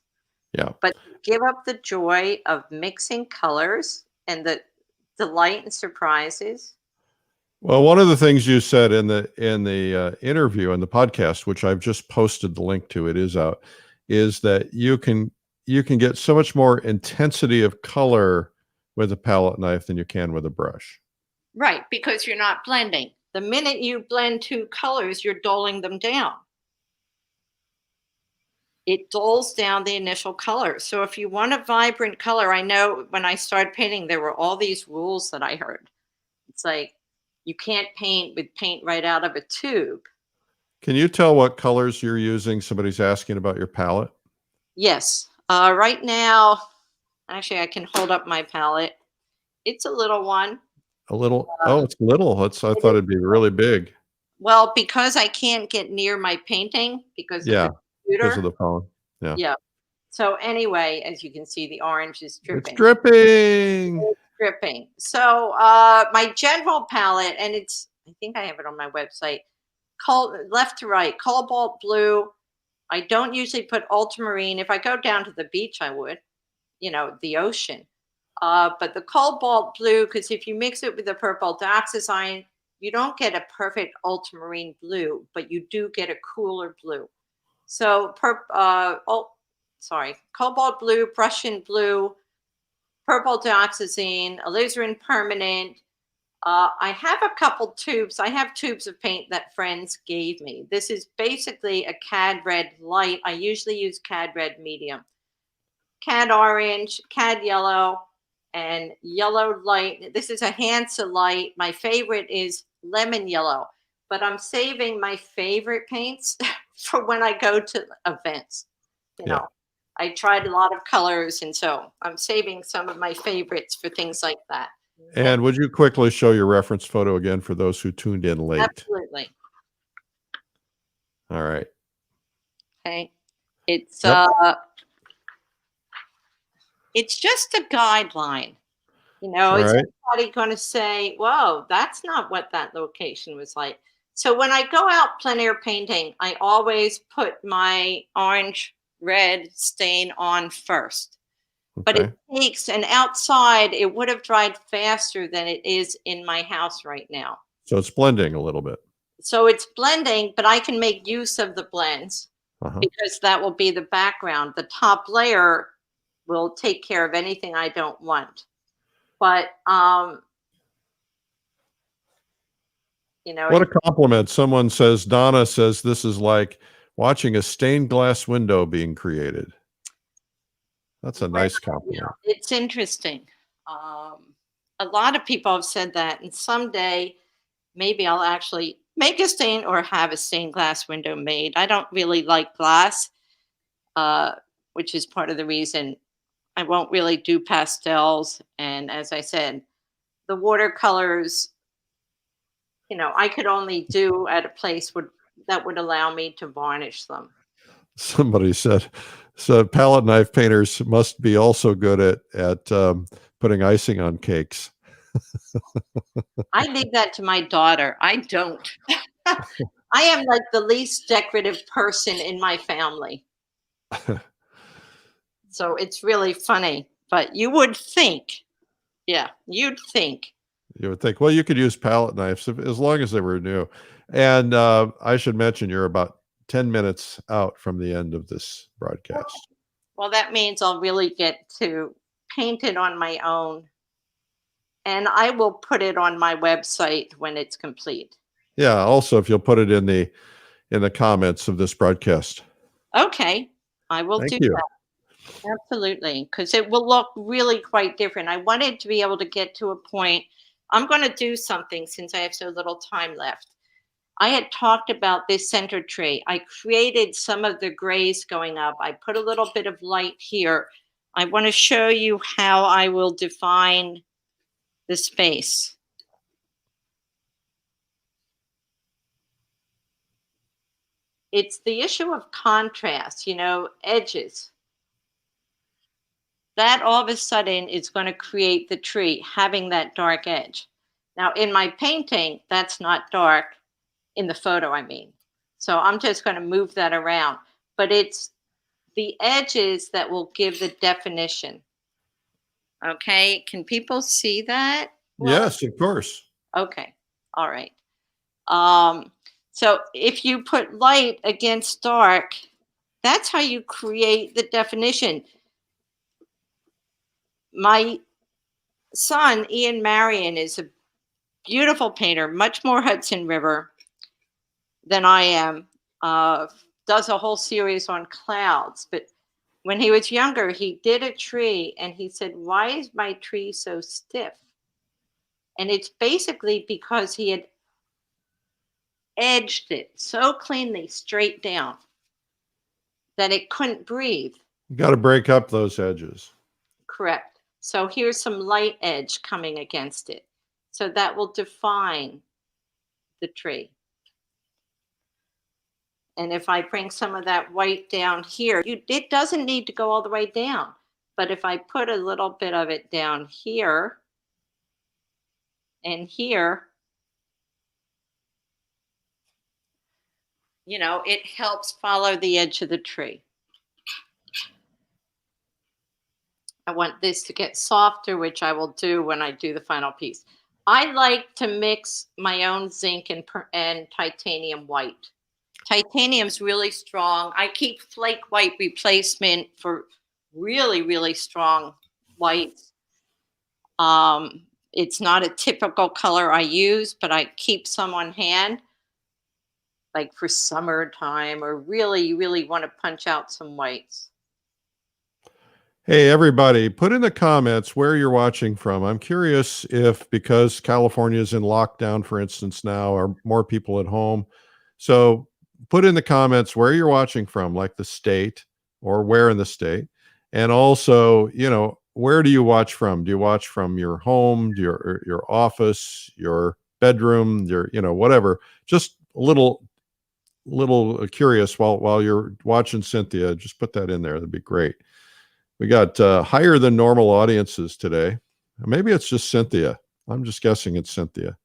Yeah. But give up the joy of mixing colors and the delight and surprises. Well, one of the things you said in the interview in the podcast, which I've just posted the link to, it is out, is that you can get so much more intensity of color with a palette knife than you can with a brush. Right, because you're not blending. The minute you blend two colors, you're dulling them down. It dulls down the initial color. So if you want a vibrant color, I know when I started painting, there were all these rules that I heard. It's like, you can't paint with paint right out of a tube. Can you tell what colors you're using? Somebody's asking about your palette. Yes. Right now, actually, I can hold up my palette. It's a little one. A little? Oh, it's little. I thought it'd be really big. Well, because I can't get near my painting because of the computer. Because of the phone. Yeah. Yeah. So anyway, as you can see, the orange is dripping. It's dripping. It's dripping. So my general palette, and I think I have it on my website, called left to right, cobalt blue. I don't usually put ultramarine. If I go down to the beach, I would, the ocean. But the cobalt blue, because if you mix it with the purple dioxazine, you don't get a perfect ultramarine blue, but you do get a cooler blue. So cobalt blue, Prussian blue, purple dioxazine, alizarin permanent. I have a couple tubes. I have tubes of paint that friends gave me. This is basically a cad red light. I usually use cad red medium. Cad orange, cad yellow, and yellow light. This is a Hansa light. My favorite is lemon yellow, but I'm saving my favorite paints for when I go to events. I tried a lot of colors, and so I'm saving some of my favorites for things like that. And would you quickly show your reference photo again for those who tuned in late? Absolutely. All right. Okay. It's Yep. It's just a guideline. Is anybody going to say, whoa, that's not what that location was like? So when I go out plein air painting, I always put my orange red stain on first. But it takes, and outside it would have dried faster than it is in my house right now. So it's blending a little bit. So it's blending, but I can make use of the blends because that will be the background. The top layer will take care of anything I don't want. But, what a compliment. Someone says, Donna says, this is like watching a stained glass window being created. That's a nice compliment. It's interesting. A lot of people have said that, and someday maybe I'll actually make a stain or have a stained glass window made. I don't really like glass, which is part of the reason I won't really do pastels. And as I said, the watercolors, I could only do at a place that would allow me to varnish them. Somebody said, so palette knife painters must be also good at putting icing on cakes. I leave that to my daughter. I don't. I am like the least decorative person in my family. So it's really funny, but you would think, yeah, you'd think. You would think, well, you could use palette knives as long as they were new. And I should mention you're about 10 minutes out from the end of this broadcast. Well, that means I'll really get to paint it on my own. And I will put it on my website when it's complete. Yeah. Also, if you'll put it in the comments of this broadcast. Okay, I will Thank do you. that. Absolutely, because it will look really quite different. I wanted to be able to get to a point. I'm going to do something since I have so little time left. I had talked about this center tree. I created some of the grays going up. I put a little bit of light here. I want to show you how I will define the space. It's the issue of contrast, edges. That all of a sudden is going to create the tree having that dark edge. Now, in my painting, that's not dark. In the photo, I mean. So I'm just going to move that around. But it's the edges that will give the definition. Okay, can people see that? Well, yes, of course. Okay, all right. So if you put light against dark, that's how you create the definition. My son, Ian Marion, is a beautiful painter, much more Hudson River than I am. Does a whole series on clouds. But when he was younger, he did a tree and he said, "Why is my tree so stiff?" And it's basically because he had edged it so cleanly straight down that it couldn't breathe. You got to break up those edges. Correct. So here's some light edge coming against it. So that will define the tree. And if I bring some of that white down here, it doesn't need to go all the way down. But if I put a little bit of it down here and here, it helps follow the edge of the tree. I want this to get softer, which I will do when I do the final piece. I like to mix my own zinc and titanium white. Titanium's really strong. I keep flake white replacement for really, really strong whites. It's not a typical color I use, but I keep some on hand, like for summertime, or really, you really want to punch out some whites. Hey, everybody, put in the comments where you're watching from. I'm curious if, because California is in lockdown, for instance, now, are more people at home. So put in the comments where you're watching from, like the state or where in the state. And also, where do you watch from? Do you watch from your home, your office, your bedroom, your, whatever? Just a little curious while you're watching Cynthia, just put that in there. That'd be great. We got higher than normal audiences today. Maybe it's just Cynthia. I'm just guessing it's Cynthia.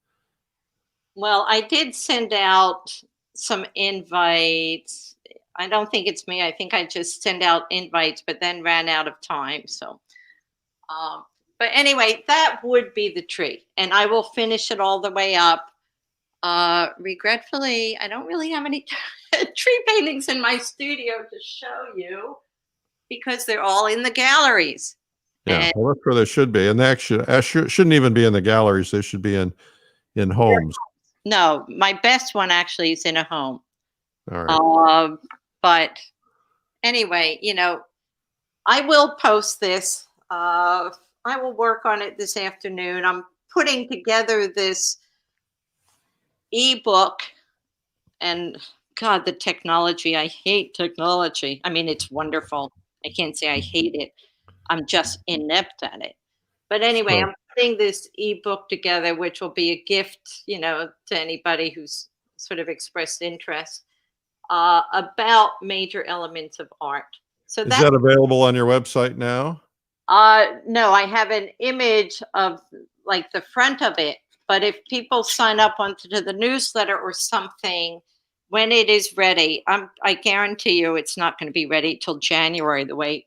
Well, I did send out some invites. I don't think it's me. I think I just send out invites, but then ran out of time. So, but anyway, that would be the tree. And I will finish it all the way up. Regretfully, I don't really have any tree paintings in my studio to show you, because they're all in the galleries. Yeah, well, that's where they should be. And they actually shouldn't even be in the galleries. They should be in homes. No, my best one actually is in a home. All right. But anyway, I will post this. I will work on it this afternoon. I'm putting together this ebook, and God, the technology. I hate technology. I mean, it's wonderful. I can't say I hate it. I'm just inept at it. But anyway, Sure. I'm putting this ebook together, which will be a gift, to anybody who's sort of expressed interest about major elements of art. So Is that available on your website now? No, I have an image of like the front of it. But if people sign up onto the newsletter or something, when it is ready, I guarantee you it's not going to be ready till January, the way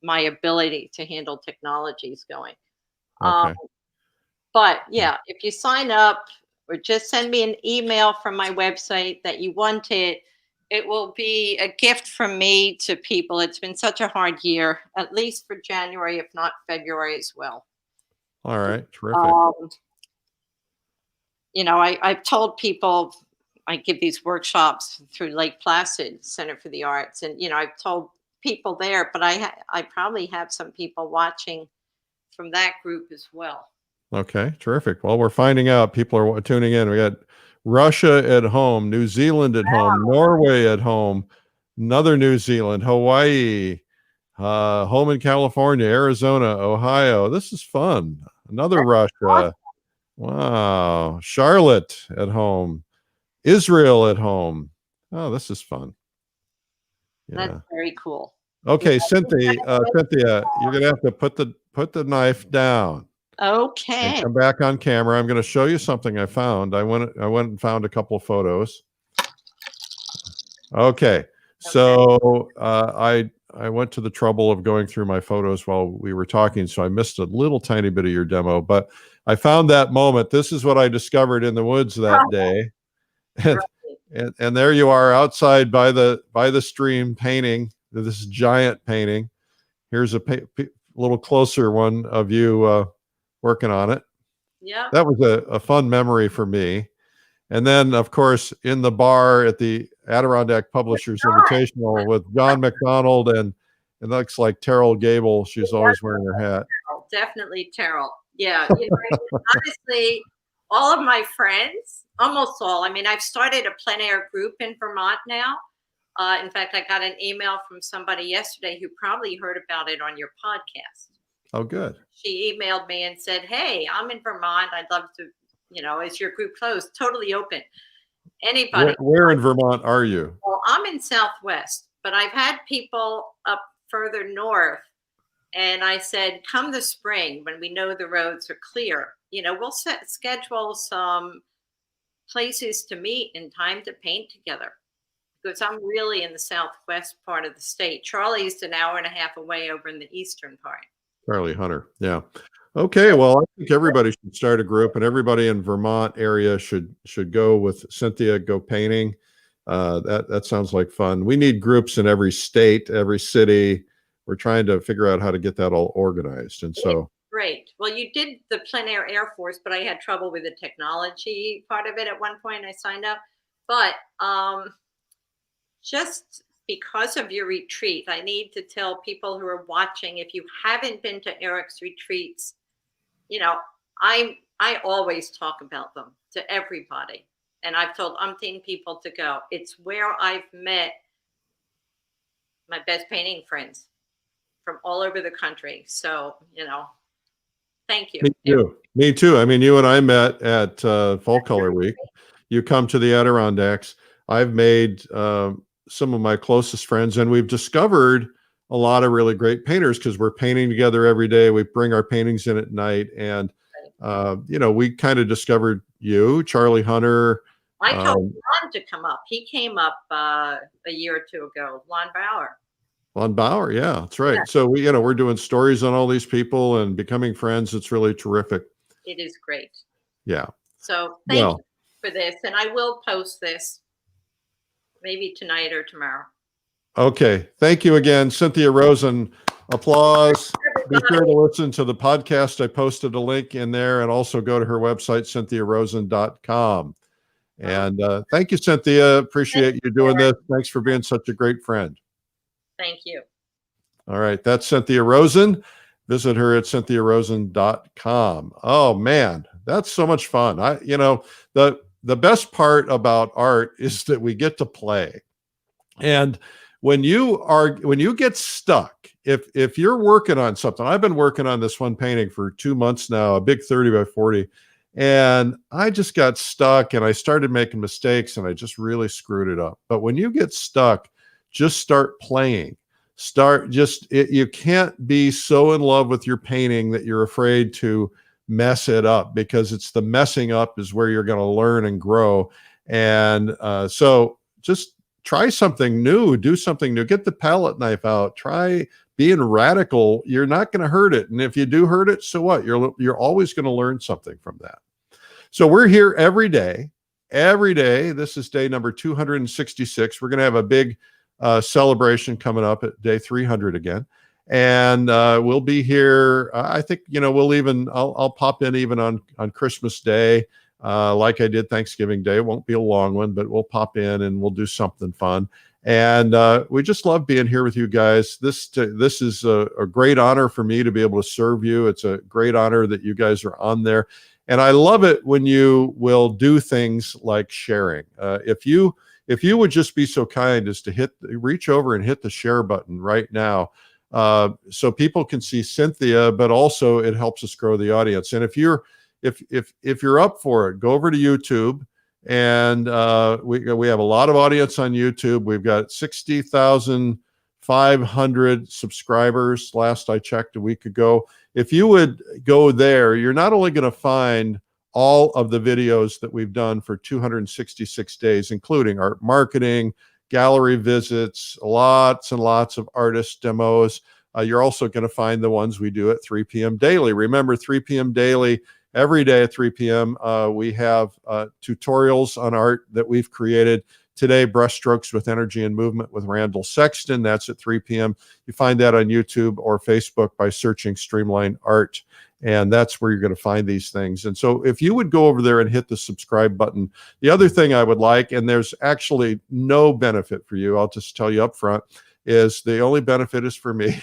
my ability to handle technology is going. Um, Okay. but yeah, if you sign up or just send me an email from my website that you want it, it will be a gift from me to people. It's been such a hard year, at least for January, if not February as well. All right. Terrific. Um, I've told people, I give these workshops through Lake Placid Center for the Arts, and I've told people there, but I probably have some people watching from that group as well. Okay. Terrific. Well, we're finding out. People are tuning in. We got Russia at home, New Zealand at home, Norway at home, another New Zealand, Hawaii, home in California, Arizona, Ohio. This is fun. Another Russia. Wow. Charlotte at home, Israel at home. Oh, this is fun. That's Yeah. very cool. Okay, Cynthia, you're gonna have to put the knife down and Okay. come back on camera. I'm gonna show you something I found. I went and found a couple of photos. Okay. So I went to the trouble of going through my photos while we were talking, so I missed a little tiny bit of your demo, but I found that moment. This is what I discovered in the woods that day. And there you are outside by the stream painting this giant painting. Here's a little closer one of you working on it. Yeah. That was a fun memory for me. And then, of course, in the bar at the Adirondack Publishers Invitational with John McDonald and it looks like Terrell Gable. She's always wearing her hat. Definitely Terrell. Yeah. Honestly, all of my friends, almost all, I mean, I've started a plein air group in Vermont now. In fact, I got an email from somebody yesterday who probably heard about it on your podcast. Oh, good. She emailed me and said, "Hey, I'm in Vermont. I'd love to, is your group closed?" Totally open. Anybody. Where in Vermont are you? Well, I'm in Southwest, but I've had people up further north. And I said, come the spring when we know the roads are clear, we'll schedule some places to meet in time to paint together. Because I'm really in the southwest part of the state. Charlie's an hour and a half away over in the eastern part. Charlie Hunter. Yeah. Okay. Well, I think everybody should start a group, and everybody in Vermont area should go with Cynthia Go Painting. That sounds like fun. We need groups in every state, every city. We're trying to figure out how to get that all organized. And so great. Well, you did the plein air Air Force, but I had trouble with the technology part of it at one point. I signed up, but just because of your retreat, I need to tell people who are watching, if you haven't been to Eric's retreats, I always talk about them to everybody. And I've told umpteen people to go. It's where I've met my best painting friends from all over the country. So, thank you. Me too. Me too. I mean, you and I met at Fall Color Week. You come to the Adirondacks. I've made some of my closest friends, and we've discovered a lot of really great painters because we're painting together every day. We bring our paintings in at night, and we kind of discovered you, Charlie Hunter. I told Lon to come up. He came up a year or two ago. Lon Bauer. Lon Bauer, yeah, that's right. Yeah. So we're doing stories on all these people and becoming friends. It's really terrific. It is great. Yeah. So thank you for this, and I will post this maybe tonight or tomorrow. Okay. Thank you again, Cynthia Rosen. Applause. Be sure to listen to the podcast. I posted a link in there, and also go to her website, cynthiarosen.com. And thank you, Cynthia. Appreciate you doing this. Thanks for being such a great friend. Thank you. All right. That's Cynthia Rosen. Visit her at cynthiarosen.com. Oh, man, that's so much fun. The best part about art is that we get to play. And when you get stuck, if you're working on something, I've been working on this one painting for 2 months now, a big 30 by 40, and I just got stuck and I started making mistakes and I just really screwed it up. But when you get stuck, just start playing. You can't be so in love with your painting that you're afraid to mess it up, because it's the messing up is where you're going to learn and grow. And so just try something new, do something new, get the palette knife out, try being radical. You're not going to hurt it. And if you do hurt it, so what? You're always going to learn something from that. So we're here every day. Every day. This is day number 266. We're going to have a big celebration coming up at day 300 again. And we'll be here. I think, I'll pop in even on Christmas Day, like I did Thanksgiving Day. It won't be a long one, but we'll pop in and we'll do something fun. And we just love being here with you guys. This is a great honor for me to be able to serve you. It's a great honor that you guys are on there. And I love it when you will do things like sharing. If you would just be so kind as to reach over and hit the share button right now, so people can see Cynthia, but also it helps us grow the audience. And if you're up for it, go over to YouTube. And we have a lot of audience on YouTube. We've got 60,500 subscribers last I checked a week ago. If you would go there, you're not only going to find all of the videos that we've done for 266 days, including art marketing, gallery visits, lots and lots of artist demos. You're also going to find the ones we do at 3 p.m. daily. Remember, 3 p.m. daily, every day at 3 p.m. We have tutorials on art that we've created. Today, Brushstrokes with Energy and Movement with Randall Sexton. That's at 3 p.m. You find that on YouTube or Facebook by searching Streamline Art. And that's where you're going to find these things. And so if you would go over there and hit the subscribe button. The other thing I would like, and there's actually no benefit for you, I'll just tell you up front, is the only benefit is for me.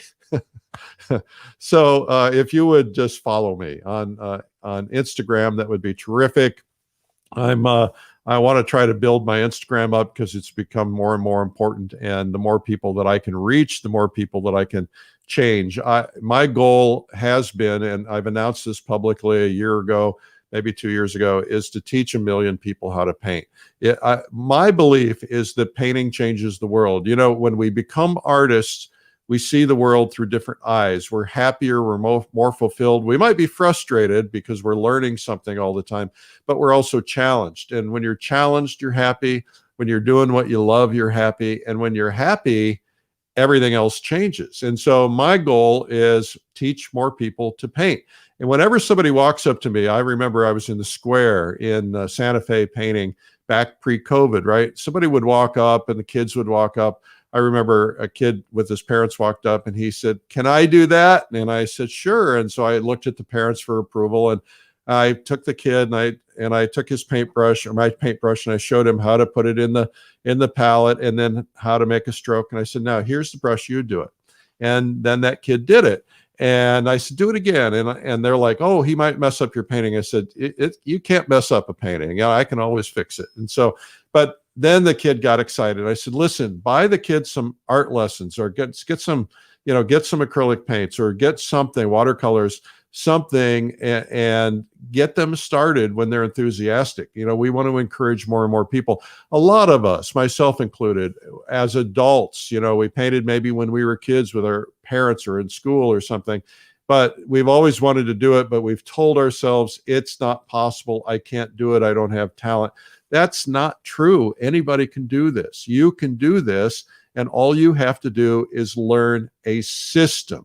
So if you would just follow me on Instagram, that would be terrific. I want to try to build my Instagram up because it's become more and more important. And the more people that I can reach, the more people that I can change. My goal has been, and I've announced this publicly a year ago, maybe 2 years ago, is to teach 1 million people how to paint. My belief is that painting changes the world. When we become artists, we see the world through different eyes. We're happier, we're more fulfilled. We might be frustrated because we're learning something all the time, but we're also challenged. And when you're challenged, you're happy. When you're doing what you love, you're happy. And when you're happy, everything else changes. And so my goal is teach more people to paint. And whenever somebody walks up to me, I remember I was in the square in Santa Fe painting back pre-COVID, right? Somebody would walk up and the kids would walk up. I remember a kid with his parents walked up and he said, "Can I do that?" And I said, "Sure." And so I looked at the parents for approval, and I took the kid and I took his paintbrush, or my paintbrush, and I showed him how to put it in the palette and then how to make a stroke. And I said, "Now here's the brush, you do it." And then that kid did it. And I said, "Do it again." And they're like, "Oh, he might mess up your painting." I said, you can't mess up a painting. I can always fix it. And so, but then the kid got excited. I said, "Listen, buy the kids some art lessons, or get some, get some acrylic paints, or get something, watercolors, something, and get them started when they're enthusiastic." We want to encourage more and more people. A lot of us, myself included, as adults, we painted maybe when we were kids with our parents or in school or something, but we've always wanted to do it, but we've told ourselves it's not possible. I can't do it. I don't have talent. That's not true. Anybody can do this. You can do this, and all you have to do is learn a system.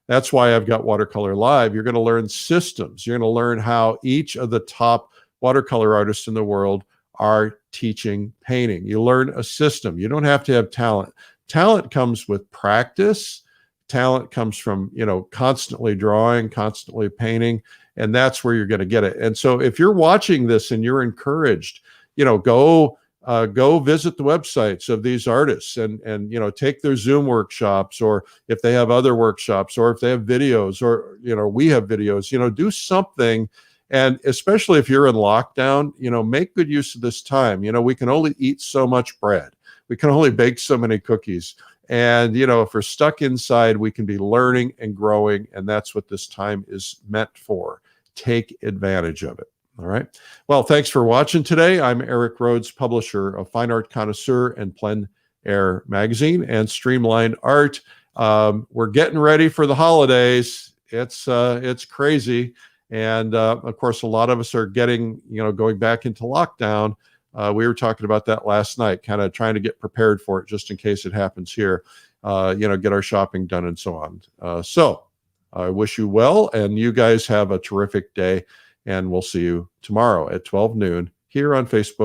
That's why I've got Watercolor Live. You're going to learn systems. You're going to learn how each of the top watercolor artists in the world are teaching painting. You learn a system. You don't have to have talent. Talent comes with practice. Talent comes from, constantly drawing, constantly painting, and that's where you're going to get it. And so if you're watching this and you're encouraged, go visit the websites of these artists and take their Zoom workshops, or if they have other workshops, or if they have videos, or we have videos. Do something. And especially if you're in lockdown, make good use of this time. We can only eat so much bread. We can only bake so many cookies. And if we're stuck inside, we can be learning and growing, and that's what this time is meant for. Take advantage of it. All right. Well, thanks for watching today. I'm Eric Rhoads, publisher of Fine Art Connoisseur and Plein Air Magazine and Streamline Art. We're getting ready for the holidays. It's crazy. And of course, a lot of us are going back into lockdown. We were talking about that last night, kind of trying to get prepared for it just in case it happens here, get our shopping done and so on. So I wish you well, and you guys have a terrific day, and we'll see you tomorrow at 12 noon here on Facebook.